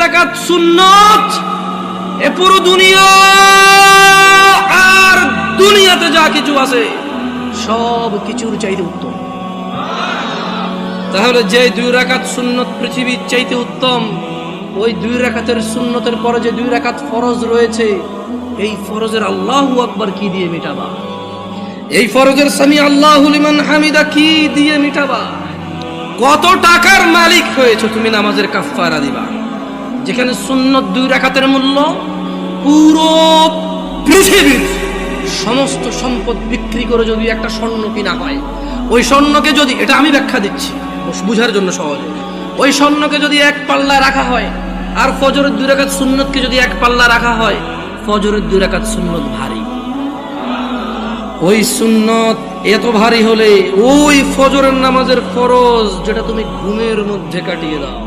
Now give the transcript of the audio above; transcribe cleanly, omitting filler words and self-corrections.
রাকাত সুন্নত এ পুরো দুনিয়া আর দুনিয়াতে যা কিছু আছে সব কিছুর চাইতে উত্তম। তাহলে যে 2 রাকাত সুন্নত পৃথিবীর চাইতে উত্তম, ওই 2 রাকাতের সুন্নতের পরে যে 2 রাকাত ফরজ রয়েছে, এই ফরজের আল্লাহু আকবার কি দিয়ে মিটাবা? এই ফরজের সামি আল্লাহু লিমান হামিদা কি দিয়ে মিটাবা? কত টাকার মালিক হয়েছে তুমি নামাজের কাফারা দিবা, যেখানে সুন্নত 2 রাকাতের মূল্য পুরো পৃথিবীর সমস্ত সম্পদ বিক্রি করে যদি একটা স্বর্ণ কিনা হয়, ওই স্বর্ণকে যদি, এটা আমি ব্যাখ্যা দিচ্ছি বুঝার জন্য সহজে, ওই স্বর্ণকে যদি এক পাল্লা রাখা হয় আর ফজরের 2 রাকাত সুন্নতকে যদি এক পাল্লা রাখা হয়, ফজরের 2 রাকাত সুন্নত ভারী। ওই সুন্নত এত ভারী হলে ওই ফজরের নামাজের ফরজ যেটা তুমি ঘুমের মধ্যে কাটিয়ে দাও,